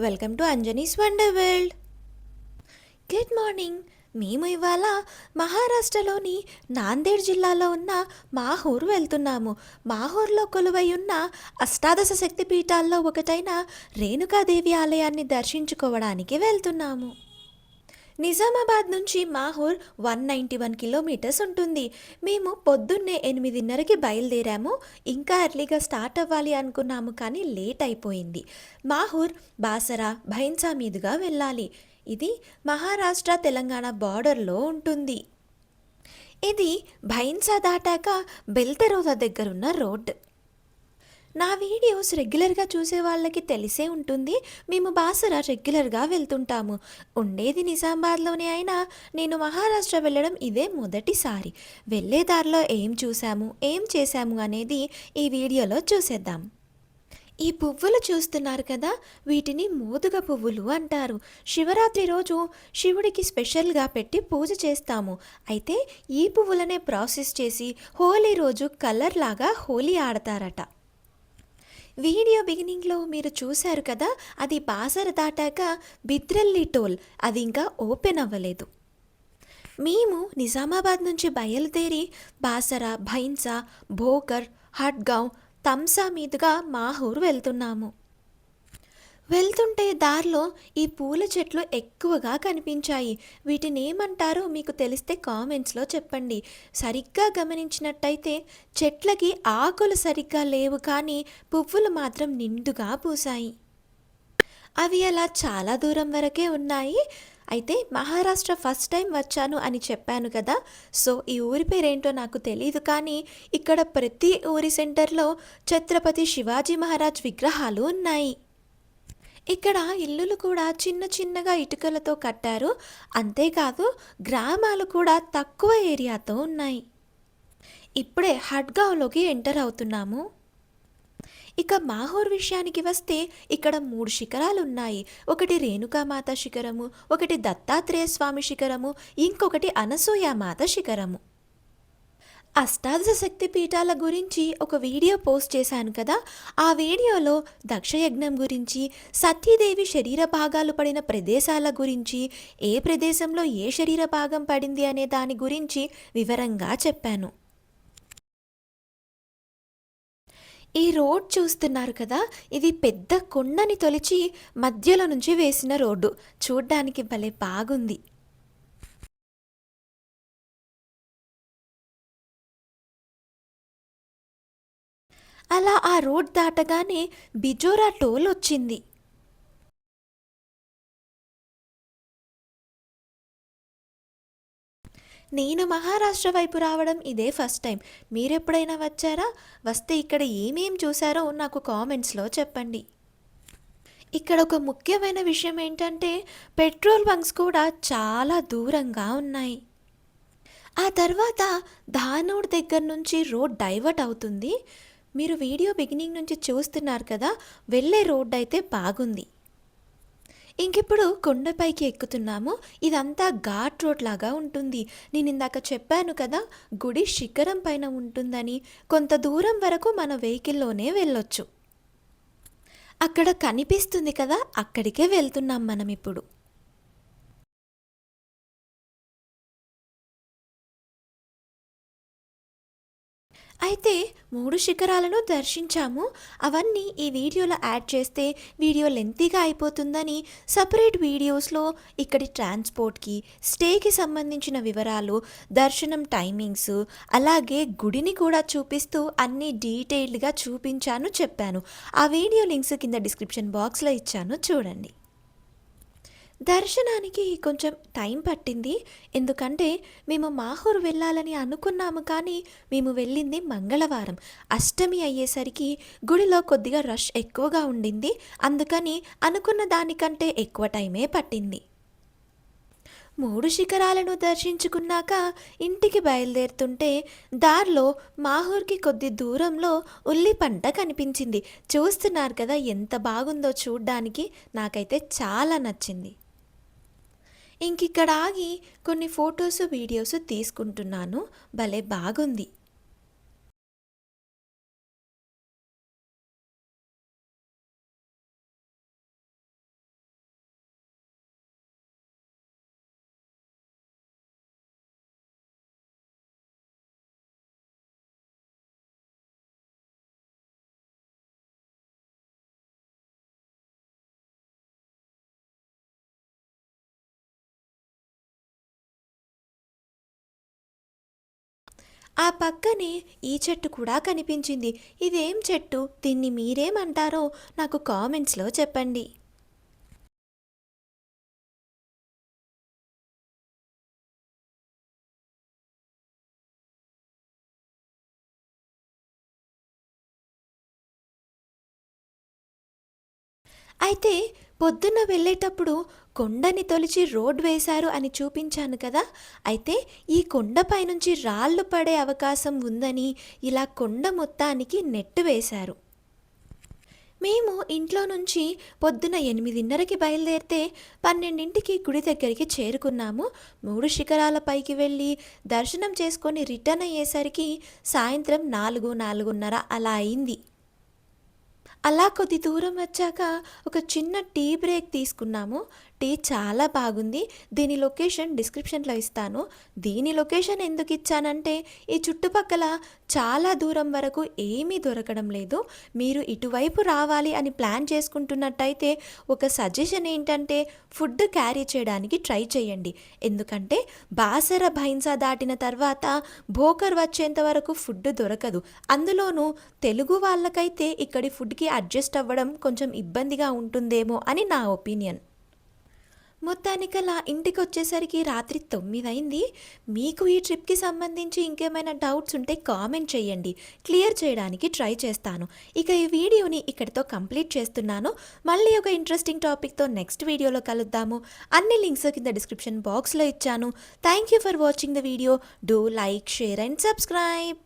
Welcome to Anjani's wonder world. Good morning. మేము ఇవాళ మహారాష్ట్రలోని నాందేడ్ జిల్లాలో ఉన్న మాహూర్ వెళ్తున్నాము. మాహూర్లో కొలువై ఉన్న అష్టాదశ శక్తి పీఠాల్లో ఒకటైన రేణుకాదేవి ఆలయాన్ని దర్శించుకోవడానికి వెళ్తున్నాము. నిజామాబాద్ నుంచి మాహూర్ 191 కిలోమీటర్స్ ఉంటుంది. మేము పొద్దున్నే 8:30కి బయలుదేరాము. ఇంకా ఎర్లీగా స్టార్ట్ అవ్వాలి అనుకున్నాము, కానీ లేట్ అయిపోయింది. మాహూర్ బాసరా భైన్సా మీదుగా వెళ్ళాలి. ఇది మహారాష్ట్ర తెలంగాణ బార్డర్లో ఉంటుంది. ఇది భైన్సా దాటాక బెల్తెరోద దగ్గరున్న రోడ్. నా వీడియోస్ రెగ్యులర్గా చూసే వాళ్ళకి తెలిసే ఉంటుంది. మేము బాసరా రెగ్యులర్గా వెళ్తుంటాము. ఉండేది నిజామాబాద్లోనే అయినా నేను మహారాష్ట్ర వెళ్ళడం ఇదే మొదటిసారి. వెళ్ళే దారిలో ఏం చూసాము, ఏం చేశాము అనేది ఈ వీడియోలో చూసేద్దాం. ఈ పువ్వులు చూస్తున్నారు కదా, వీటిని మోదుగ పువ్వులు అంటారు. శివరాత్రి రోజు శివుడికి స్పెషల్గా పెట్టి పూజ చేస్తాము. అయితే ఈ పువ్వులనే ప్రాసెస్ చేసి హోలీ రోజు కలర్ లాగా హోలీ ఆడతారట. వీడియో బిగినింగ్లో మీరు చూశారు కదా, అది బాసర దాటాక బిద్రల్లి టోల్, అది ఇంకా ఓపెన్ అవ్వలేదు. మేము నిజామాబాద్ నుంచి బయలుదేరి బాసర, భైన్సా, భోకర్, హడ్గావ్, తమ్సా మీదుగా మాహూర్ వెళ్తున్నాము. వెళ్తుంటే దారిలో ఈ పూల చెట్లు ఎక్కువగా కనిపించాయి. వీటిని ఏమంటారో మీకు తెలిస్తే కామెంట్స్లో చెప్పండి. సరిగ్గా గమనించినట్టయితే చెట్లకి ఆకులు సరిగ్గా లేవు, కానీ పువ్వులు మాత్రం నిండుగా పూసాయి. అవి అలా చాలా దూరం వరకే ఉన్నాయి. అయితే మహారాష్ట్ర ఫస్ట్ టైం వచ్చాను అని చెప్పాను కదా, సో ఈ ఊరి పేరేంటో నాకు తెలియదు, కానీ ఇక్కడ ప్రతి ఊరి సెంటర్లో ఛత్రపతి శివాజీ మహారాజ్ విగ్రహాలు ఉన్నాయి. ఇక్కడ ఇల్లులు కూడా చిన్న చిన్నగా ఇటుకలతో కట్టారు. అంతేకాదు గ్రామాలు కూడా తక్కువ ఏరియాతో ఉన్నాయి. ఇప్పుడే హడ్గావ్లోకి ఎంటర్ అవుతున్నాము. ఇక మాహూర్ విషయానికి వస్తే ఇక్కడ 3 శిఖరాలు ఉన్నాయి. ఒకటి రేణుకామాత శిఖరము, ఒకటి దత్తాత్రేయ స్వామి శిఖరము, ఇంకొకటి అనసూయామాత శిఖరము. అష్టాదశ శక్తి పీఠాల గురించి ఒక వీడియో పోస్ట్ చేశాను కదా, ఆ వీడియోలో దక్షయజ్ఞం గురించి, సతీదేవి శరీర భాగాలు పడిన ప్రదేశాల గురించి, ఏ ప్రదేశంలో ఏ శరీర భాగం పడింది అనే దాని గురించి వివరంగా చెప్పాను. ఈ రోడ్ చూస్తున్నారు కదా, ఇది పెద్ద కొండని తొలిచి మధ్యలో నుంచి వేసిన రోడ్డు. చూడ్డానికి భలే బాగుంది. అలా ఆ రోడ్ దాటగానే బిజోరా టోల్ వచ్చింది. నేను మహారాష్ట్ర వైపు రావడం ఇదే ఫస్ట్ టైం. మీరెప్పుడైనా వచ్చారా? వస్తే ఇక్కడ ఏమేం చూసారో నాకు కామెంట్స్లో చెప్పండి. ఇక్కడ ఒక ముఖ్యమైన విషయం ఏంటంటే పెట్రోల్ బంక్స్ కూడా చాలా దూరంగా ఉన్నాయి. ఆ తర్వాత ధానూడ్ దగ్గర నుంచి రోడ్ డైవర్ట్ అవుతుంది. మీరు వీడియో బిగినింగ్ నుంచి చూస్తున్నారు కదా, వెళ్ళే రోడ్ అయితే బాగుంది. ఇంకిప్పుడు కొండపైకి ఎక్కుతున్నాము. ఇదంతా ఘాట్ రోడ్ లాగా ఉంటుంది. నేను ఇందాక చెప్పాను కదా, గుడి శిఖరం పైన ఉంటుందని. కొంత దూరం వరకు మన వెహికల్లోనే వెళ్ళొచ్చు. అక్కడ కనిపిస్తుంది కదా, అక్కడికే వెళ్తున్నాం మనం ఇప్పుడు. అయితే 3 శిఖరాలను దర్శించాము. అవన్నీ ఈ వీడియోలో యాడ్ చేస్తే వీడియో లెంతీగా అయిపోతుందని సపరేట్ వీడియోస్లో ఇక్కడి ట్రాన్స్పోర్ట్కి, స్టేకి సంబంధించిన వివరాలు, దర్శనం టైమింగ్స్, అలాగే గుడిని కూడా చూపిస్తూ అన్నీ డీటెయిల్డ్గా చూపించాను, చెప్పాను. ఆ వీడియో లింక్స్ కింద డిస్క్రిప్షన్ బాక్స్లో ఇచ్చాను, చూడండి. దర్శనానికి కొంచెం టైం పట్టింది. ఎందుకంటే మేము మాహూర్ వెళ్ళాలని అనుకున్నాము, కానీ మేము వెళ్ళింది మంగళవారం. అష్టమి అయ్యేసరికి గుడిలో కొద్దిగా రష్ ఎక్కువగా ఉండింది. అందుకని అనుకున్న దానికంటే ఎక్కువ టైమే పట్టింది. 3 శిఖరాలను దర్శించుకున్నాక ఇంటికి బయలుదేరుతుంటే దారిలో మాహూర్కి కొద్ది దూరంలో ఉల్లి పంట కనిపించింది. చూస్తున్నారు కదా, ఎంత బాగుందో చూడ్డానికి. నాకైతే చాలా నచ్చింది. ఇంకిక్కడ ఆగి కొన్ని ఫొటోస్, వీడియోస్ తీసుకుంటున్నాను. భలే బాగుంది. ఆ పక్కనే ఈ చెట్టు కూడా కనిపించింది. ఇదేం చెట్టు? దీన్ని మీరేమంటారో నాకు కామెంట్స్లో చెప్పండి. అయితే పొద్దున్న వెళ్ళేటప్పుడు కొండని తొలిచి రోడ్ వేశారు అని చూపించాను కదా. అయితే ఈ కొండపై నుంచి రాళ్ళు పడే అవకాశం ఉందని ఇలా కొండ మొత్తానికి నెట్టు వేశారు. మేము ఇంట్లో నుంచి పొద్దున 8:30కి బయలుదేరితే 12కి గుడి దగ్గరికి చేరుకున్నాము. 3 శిఖరాల పైకి వెళ్ళి దర్శనం చేసుకొని రిటర్న్ అయ్యేసరికి సాయంత్రం 4, 4:30 అలా అయింది. అలా కొద్ది దూరం వచ్చాక ఒక చిన్న టీ బ్రేక్ తీసుకున్నాము. టీ చాలా బాగుంది. దీని లొకేషన్ డిస్క్రిప్షన్లో ఇస్తాను. దీని లొకేషన్ ఎందుకు ఇచ్చానంటే ఈ చుట్టుపక్కల చాలా దూరం వరకు ఏమీ దొరకడం లేదు. మీరు ఇటువైపు రావాలి అని ప్లాన్ చేసుకుంటున్నట్టయితే ఒక సజెషన్ ఏంటంటే ఫుడ్ క్యారీ చేయడానికి ట్రై చేయండి. ఎందుకంటే బాసర భైన్సా దాటిన తర్వాత భోకర్ వచ్చేంత వరకు ఫుడ్ దొరకదు. అందులోనూ తెలుగు వాళ్ళకైతే ఇక్కడి ఫుడ్కి అడ్జస్ట్ అవ్వడం కొంచెం ఇబ్బందిగా ఉంటుందేమో అని నా ఒపీనియన్. మొత్తానికలా ఇంటికి వచ్చేసరికి రాత్రి 9 అయింది. మీకు ఈ ట్రిప్కి సంబంధించి ఇంకేమైనా డౌట్స్ ఉంటే కామెంట్ చేయండి, క్లియర్ చేయడానికి ట్రై చేస్తాను. ఇక ఈ వీడియోని ఇక్కడితో కంప్లీట్ చేస్తున్నాను. మళ్ళీ ఒక ఇంట్రెస్టింగ్ టాపిక్తో నెక్స్ట్ వీడియోలో కలుద్దాము. అన్ని లింక్స్ కింద డిస్క్రిప్షన్ బాక్స్లో ఇచ్చాను. Thank you for watching the video. Do like, share and subscribe.